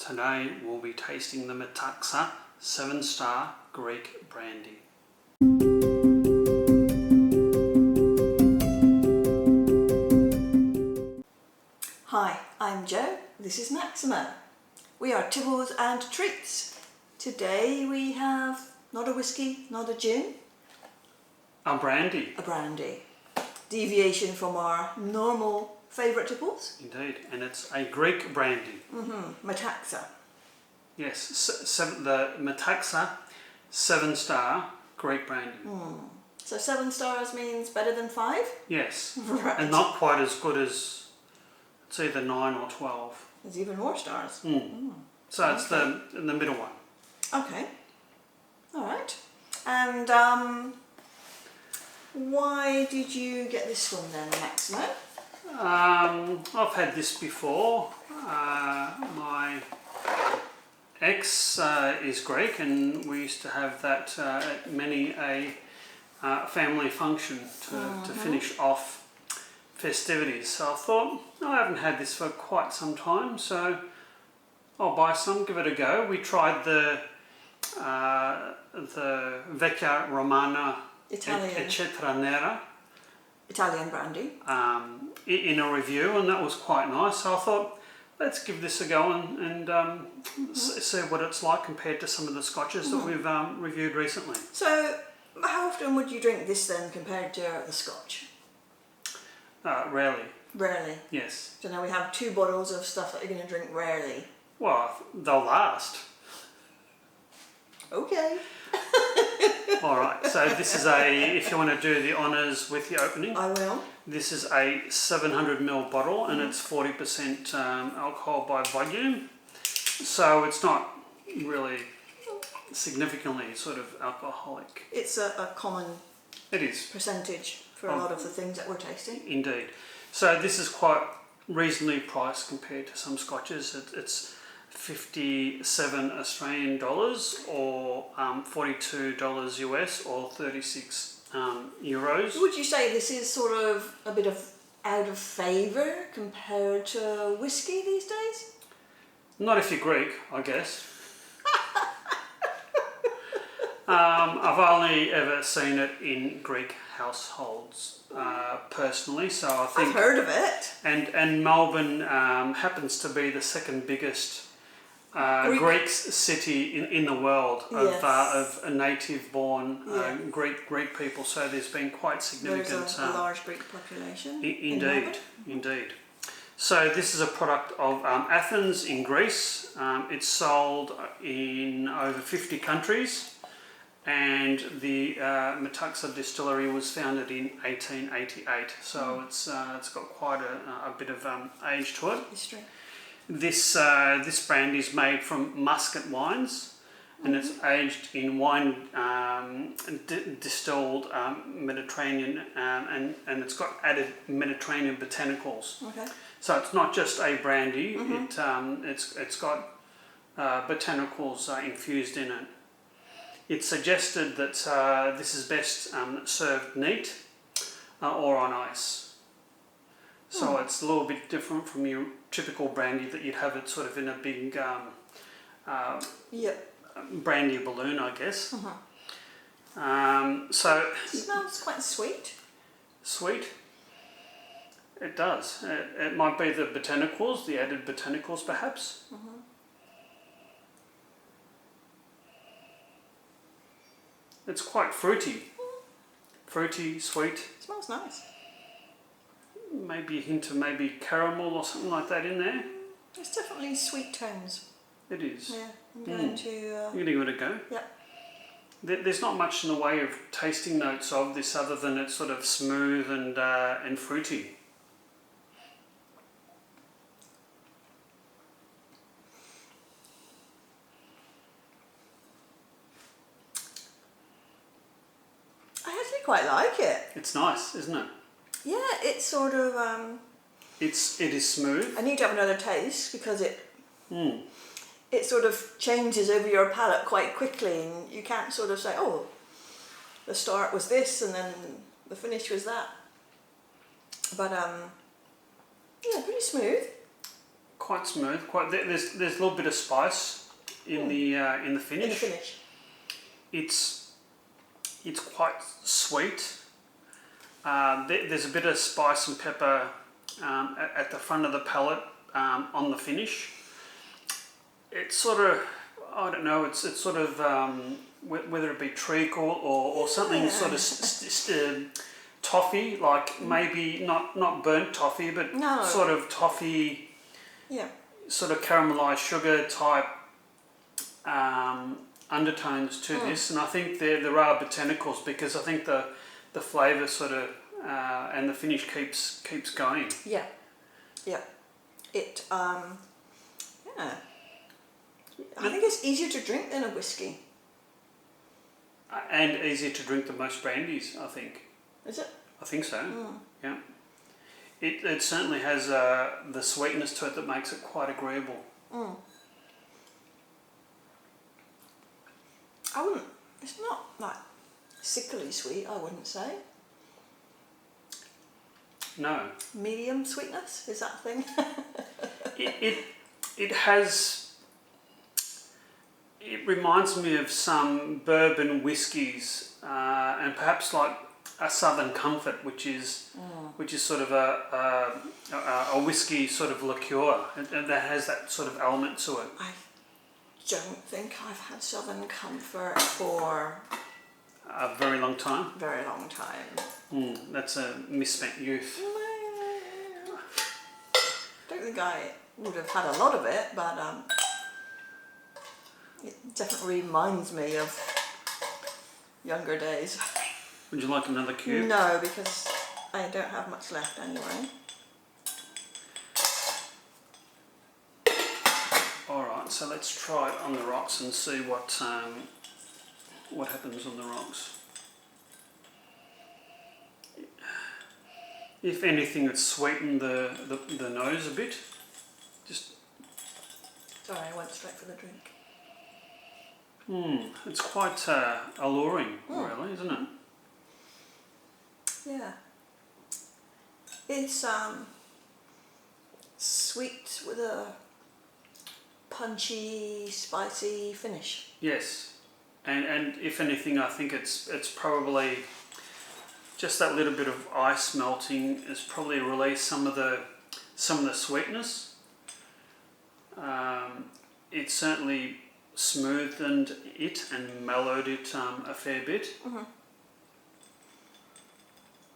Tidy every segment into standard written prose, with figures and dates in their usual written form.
Today we'll be tasting the Muscat 7-star Greek Brandy. Hi, I'm Jo, this is Maxima. We are Tibbles and Treats. Today we have not a whiskey, not a gin. A brandy. A brandy. Deviation from our normal favourite Tibbles. Indeed, and it's a Greek brandy. Muscat. Yes, the Muscat 7-star Greek brandy. So 7 stars means better than 5? Yes, Right. and not quite as good as, it's either 9 or 12. There's even more stars. So it's in the middle one. Okay. Alright. And why did you get this one then, Maximo? I've had this before. My ex is Greek, and we used to have that at many a family function to finish off festivities. So I thought, I haven't had this for quite some time, so I'll buy some, give it a go. We tried the Vecchia Romana Eccetera Nera Italian brandy. In a review, and that was quite nice. So I thought, let's give this a go and see what it's like compared to some of the scotches that we've reviewed recently. So how often would you drink this then compared to the scotch? Rarely. Rarely. Yes. So now we have 2 bottles of stuff that you're going to drink rarely. Well, they'll last. Okay. All right. So this is if you want to do the honours with the opening. I will. This is a 700ml bottle, and it's 40% alcohol by volume. So it's not really significantly sort of alcoholic. It's a common It is. percentage for a lot of the things that we're tasting. Indeed. So this is quite reasonably priced compared to some scotches. It's 57 Australian dollars or $42 US or 36 euros. Would you say this is sort of a bit of out of favour compared to whiskey these days? Not if you're Greek, I guess. I've only ever seen it in Greek households personally, so I think I've heard of it. And Melbourne happens to be the second biggest Greek city in the world of a native-born Greek people. So there's been quite significant. There's a large Greek population. Indeed. So this is a product of Athens in Greece. It's sold in over 50 countries. And the Muscat distillery was founded in 1888, so it's got quite a bit of age to it. History. This brandy is made from Muscat wines, and it's aged in wine distilled Mediterranean, and it's got added Mediterranean botanicals. Okay. So it's not just a brandy; it's got botanicals infused in it. It's suggested that this is best served neat or on ice. So it's a little bit different from your typical brandy that you'd have it sort of in a big brandy balloon, I guess. So it smells quite sweet. Sweet? It does. It might be the botanicals, the added botanicals perhaps. It's quite fruity. Fruity, sweet. It smells nice. Maybe a hint of maybe caramel or something like that in there. It's definitely sweet tones. It is. Yeah, I'm going to... You're going to give it a go? Yeah. There's not much in the way of tasting notes of this other than it's sort of smooth and fruity. Quite like it. It's nice, isn't it? Yeah, it's sort of it is smooth. I need to have another taste because it sort of changes over your palate quite quickly, and you can't sort of say, oh, the start was this and then the finish was that. But yeah, pretty smooth. quite smooth. There's a little bit of spice in the finish. In the finish. It's quite sweet. There's a bit of spice and pepper at the front of the palate on the finish. It's sort of, I don't know, it's sort of whether it be treacle or something sort of toffee, like maybe not burnt toffee, but sort of toffee, sort of caramelized sugar type undertones to this. And I think there are botanicals, because I think the flavour sort of and the finish keeps going. Yeah. It I think it's easier to drink than a whiskey. And easier to drink than most brandies, I think. Is it? I think so. Yeah. It certainly has the sweetness to it that makes it quite agreeable. It's not like sickly sweet, I wouldn't say. No. Medium sweetness, is that a thing? It has. It reminds me of some bourbon whiskies, and perhaps like a Southern Comfort, which is sort of a whiskey sort of liqueur, and that has that sort of element to it. I don't think I've had Southern Comfort for a very long time. Very long time. That's a misspent youth. Don't think I would have had a lot of it, but it definitely reminds me of younger days. Would you like another cube? No, because I don't have much left anyway. Alright, so let's try it on the rocks and see what happens on the rocks. If anything, it's sweetened the nose a bit. Sorry, I went straight for the drink. It's quite alluring, really, isn't it? Yeah. It's sweet with a punchy, spicy finish. Yes, and if anything, I think it's probably just that little bit of ice melting has probably released some of the sweetness. It certainly smoothened it and mellowed it a fair bit.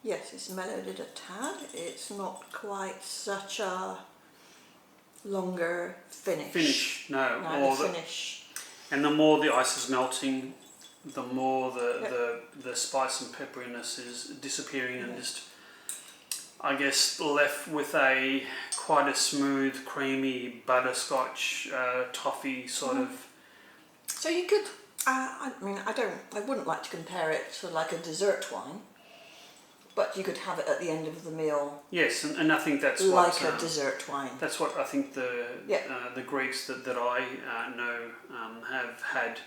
Yes, it's mellowed it a tad. It's not quite such a longer finish. No, or the finish. And the more the ice is melting, the more the spice and pepperiness is disappearing and just, I guess, left with quite a smooth, creamy butterscotch toffee sort of. So you could, I wouldn't like to compare it to like a dessert wine, but you could have it at the end of the meal. Yes, and I think that's like a dessert wine. That's what I think the Greeks that I know have had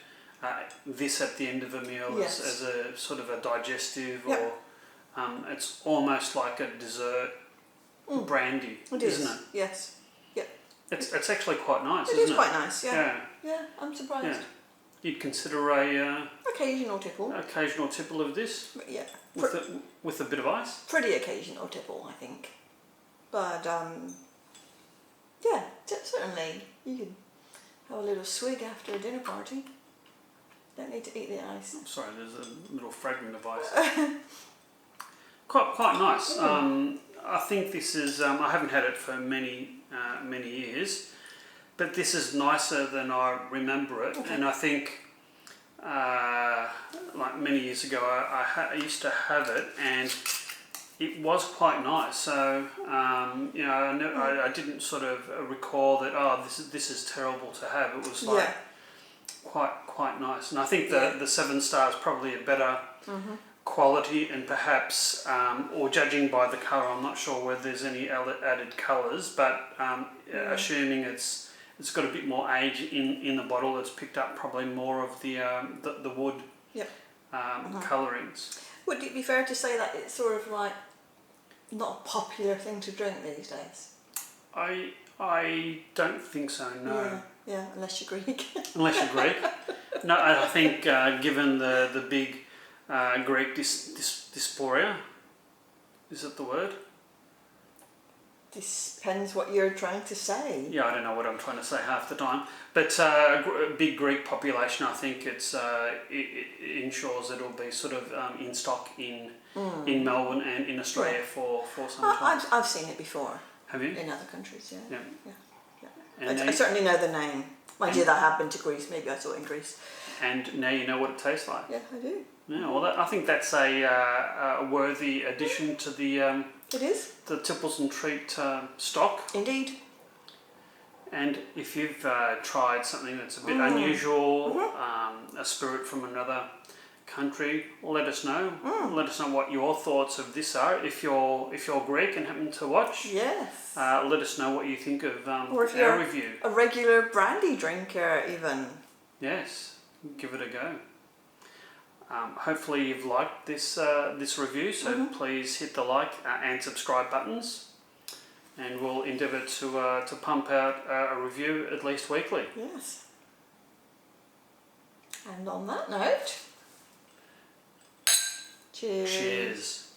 this at the end of a meal as a sort of a digestive, or it's almost like a dessert brandy, isn't it? Yes. Yep. It's actually quite nice, isn't it? It is quite nice, yeah. Yeah, I'm surprised. Yeah. You'd consider a occasional tipple. Occasional tipple of this? Yeah. With a bit of ice? Pretty occasional tipple, I think. But certainly you could have a little swig after a dinner party. Don't need to eat the ice. I'm sorry, there's a little fragment of ice. quite nice. I think this is. I haven't had it for many years, but this is nicer than I remember it. Okay. And I think, like many years ago, I used to have it, and it was quite nice. So I didn't sort of recall that. Oh, this is terrible to have. It was like quite nice, and I think the 7 Star is probably a better quality, and perhaps, or judging by the colour, I'm not sure whether there's any added colours, but assuming it's got a bit more age in the bottle, it's picked up probably more of the wood colourings. Would it be fair to say that it's sort of like not a popular thing to drink these days? I I don't think so. No. Yeah, unless you're Greek. Unless you're Greek. No, I think given the big Greek dysphoria, is that the word? Depends what you're trying to say. Yeah, I don't know what I'm trying to say half the time. But big Greek population, I think it ensures it'll be sort of in stock in Melbourne and in Australia for some time. I've seen it before. Have you? In other countries, yeah. And I certainly know the name. Mind you, that have been to Greece. Maybe I saw it in Greece. And now you know what it tastes like. Yeah, I do. Yeah, well, I think that's a worthy addition to the It is. the Tipples and Treat stock. Indeed. And if you've tried something that's a bit unusual, a spirit from another country, let us know. Let us know what your thoughts of this are. If you're Greek and happen to watch, Yes. let us know what you think of Or if our you're review. a regular brandy drinker, even. Yes, give it a go. Hopefully you've liked this this review, so please hit the like and subscribe buttons, and we'll endeavour to pump out a review at least weekly. Yes. And on that note, cheers. Cheers.